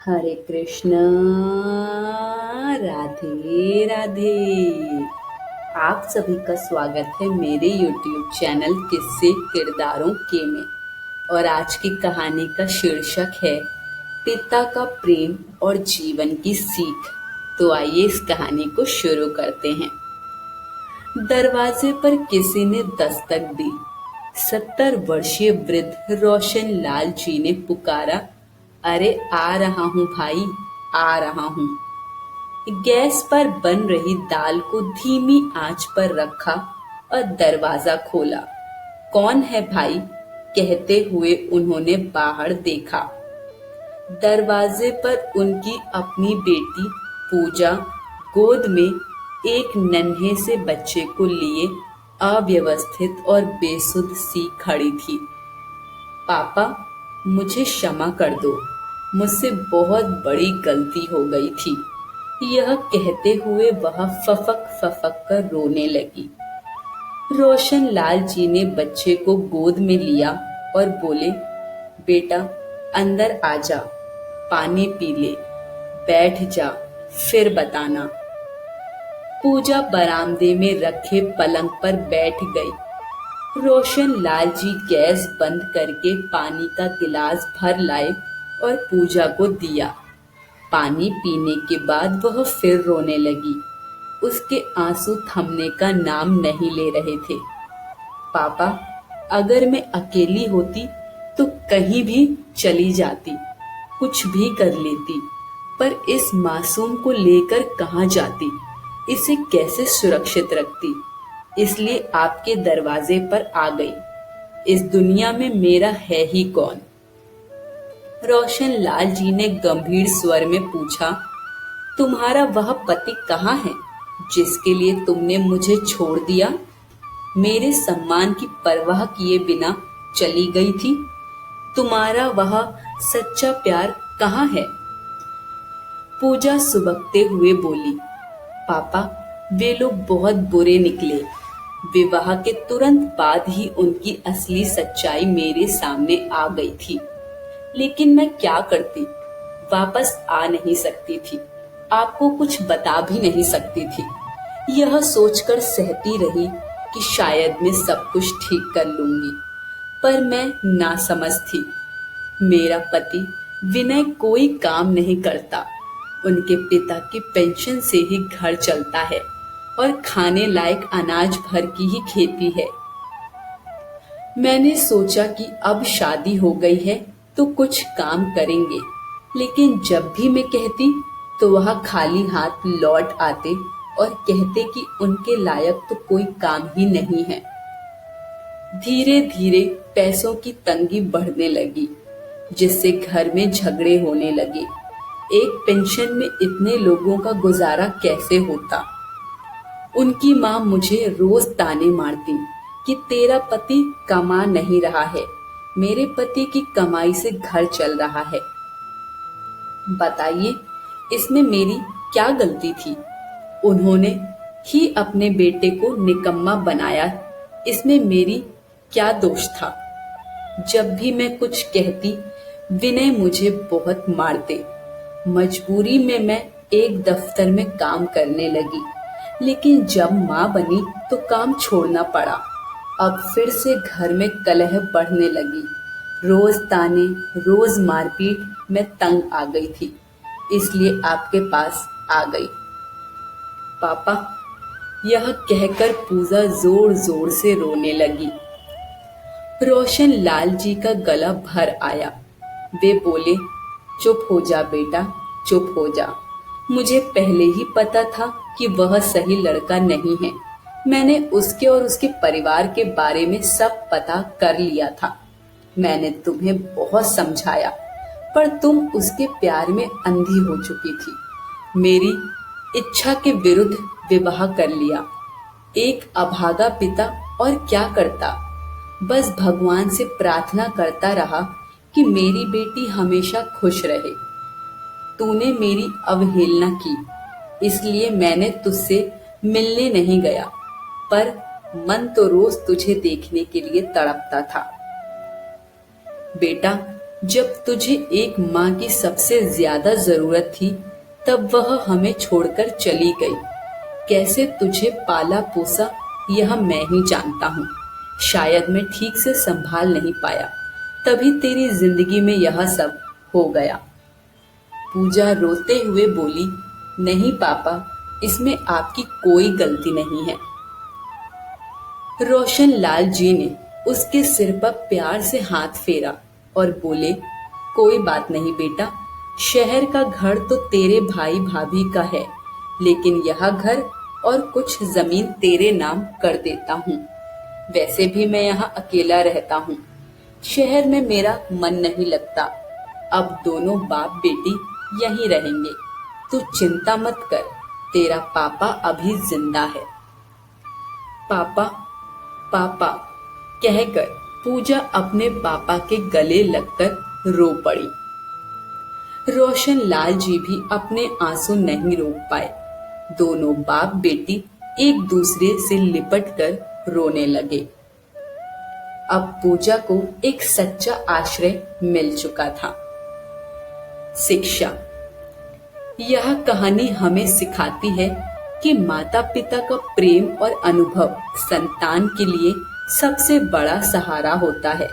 हरे कृष्ण। राधे राधे। आप सभी का स्वागत है मेरे YouTube चैनल किस्से किरदारों के में। और आज की कहानी का शीर्षक है पिता का प्रेम और जीवन की सीख। तो आइए इस कहानी को शुरू करते हैं। दरवाजे पर किसी ने दस्तक दी। 70 वर्षीय वृद्ध रोशन लाल जी ने पुकारा, अरे आ रहा हूँ भाई, आ रहा हूँ। गैस पर बन रही दाल को धीमी आंच पर रखा और दरवाजा खोला। कौन है भाई? कहते हुए उन्होंने बाहर देखा। दरवाजे पर उनकी अपनी बेटी पूजा गोद में एक नन्हे से बच्चे को लिए अव्यवस्थित और बेसुध सी खड़ी थी। पापा, मुझे क्षमा कर दो, मुझसे बहुत बड़ी गलती हो गई थी। यह कहते हुए वह फफक फफक कर रोने लगी। रोशन लाल जी ने बच्चे को गोद में लिया और बोले, बेटा अंदर आ जा, पानी पी ले, बैठ जा, फिर बताना। पूजा बरामदे में रखे पलंग पर बैठ गई। रोशन लाल जी गैस बंद करके पानी का गिलास भर लाए और पूजा को दिया। पानी पीने के बाद वह फिर रोने लगी। उसके आंसू थमने का नाम नहीं ले रहे थे। पापा, अगर मैं अकेली होती तो कहीं भी चली जाती, कुछ भी कर लेती, पर इस मासूम को लेकर कहाँ जाती, इसे कैसे सुरक्षित रखती। इसलिए आपके दरवाजे पर आ गई। इस दुनिया में मेरा है ही कौन? रोशन लाल जी ने गंभीर स्वर में पूछा, तुम्हारा वह पति कहाँ है जिसके लिए तुमने मुझे छोड़ दिया? मेरे सम्मान की परवाह किए बिना चली गई थी। तुम्हारा वह सच्चा प्यार कहाँ है? पूजा सुबकते हुए बोली, पापा, वे लोग बहुत बुरे निकले। विवाह के तुरंत बाद ही उनकी असली सच्चाई मेरे सामने आ गई थी। लेकिन मैं क्या करती? वापस आ नहीं सकती थी, आपको कुछ बता भी नहीं सकती थी। यह सोचकर सहती रही कि शायद मैं सब कुछ ठीक कर लूंगी, पर मैं नासमझ थी। मेरा पति विनय कोई काम नहीं करता। उनके पिता की पेंशन से ही घर चलता है और खाने लायक अनाज भर की ही खेती है। मैंने सोचा कि अब शादी हो गई है तो कुछ काम करेंगे, लेकिन जब भी मैं कहती तो वह खाली हाथ लौट आते और कहते कि उनके लायक तो कोई काम ही नहीं है। धीरे धीरे पैसों की तंगी बढ़ने लगी, जिससे घर में झगड़े होने लगे। एक पेंशन में इतने लोगों का गुजारा कैसे होता? उनकी माँ मुझे रोज ताने मारती कि तेरा पति कमा नहीं रहा है, मेरे पति की कमाई से घर चल रहा है। बताइए, इसमें मेरी क्या गलती थी? उन्होंने ही अपने बेटे को निकम्मा बनाया, इसमें मेरी क्या दोष था? जब भी मैं कुछ कहती, विनय मुझे बहुत मारते। मजबूरी में मैं एक दफ्तर में काम करने लगी, लेकिन जब माँ बनी तो काम छोड़ना पड़ा। अब फिर से घर में कलह बढ़ने लगी। रोज ताने, रोज मारपीट, मैं तंग आ गई थी, इसलिए आपके पास आ गई। पापा, यह कहकर पूजा जोर जोर से रोने लगी। रोशन लाल जी का गला भर आया। वे बोले, चुप हो जा बेटा, चुप हो जा। मुझे पहले ही पता था कि वह सही लड़का नहीं है। मैंने उसके और उसके परिवार के बारे में सब पता कर लिया था। मैंने तुम्हें बहुत समझाया, पर तुम उसके प्यार में अंधी हो चुकी थी। मेरी इच्छा के विरुद्ध विवाह कर लिया। एक अभागा पिता और क्या करता? बस भगवान से प्रार्थना करता रहा कि मेरी बेटी हमेशा खुश रहे। तूने मेरी अवहेलना की, इसलिए मैंने तुझसे मिलने नहीं गया, पर मन तो रोज तुझे देखने के लिए तड़पता था। बेटा, जब तुझे एक माँ की सबसे ज्यादा जरूरत थी, तब वह हमें छोड़कर चली गई। कैसे तुझे पाला पोसा यह मैं ही जानता हूँ। शायद मैं ठीक से संभाल नहीं पाया, तभी तेरी जिंदगी में यह सब हो गया। पूजा रोते हुए बोली, नहीं पापा, इसमें आपकी कोई गलती नहीं है। रोशन लाल जी ने उसके सिर पर प्यार से हाथ फेरा और बोले, कोई बात नहीं बेटा, शहर का घर तो तेरे भाई भाभी का है, लेकिन यह घर और कुछ जमीन तेरे नाम कर देता हूँ। वैसे भी मैं यहाँ अकेला रहता हूँ, शहर में मेरा मन नहीं लगता। अब दोनों बाप बेटी यहीं रहेंगे। तू चिंता मत कर, तेरा पापा अभी जिंदा है। पापा, पापा कहकर पूजा अपने पापा के गले लगकर रो पड़ी। रोशन लाल जी भी अपने आंसू नहीं रोक पाए। दोनों बाप बेटी एक दूसरे से लिपट कर रोने लगे। अब पूजा को एक सच्चा आश्रय मिल चुका था। शिक्षा। यह कहानी हमें सिखाती है कि माता पिता का प्रेम और अनुभव संतान के लिए सबसे बड़ा सहारा होता है।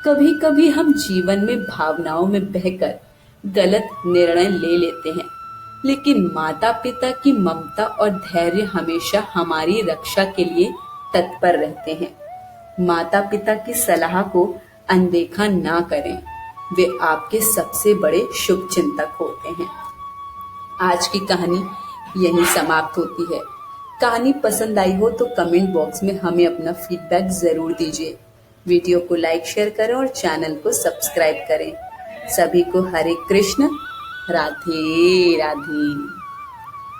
कभी कभी हम जीवन में भावनाओं में बहकर गलत निर्णय ले लेते हैं, लेकिन माता पिता की ममता और धैर्य हमेशा हमारी रक्षा के लिए तत्पर रहते हैं। माता पिता की सलाह को अनदेखा ना करें, वे आपके सबसे बड़े शुभ चिंतक होते हैं। आज की कहानी यहीं समाप्त होती है। कहानी पसंद आई हो तो कमेंट बॉक्स में हमें अपना फीडबैक जरूर दीजिए। वीडियो को लाइक शेयर करें और चैनल को सब्सक्राइब करें। सभी को हरे कृष्ण, राधे राधे।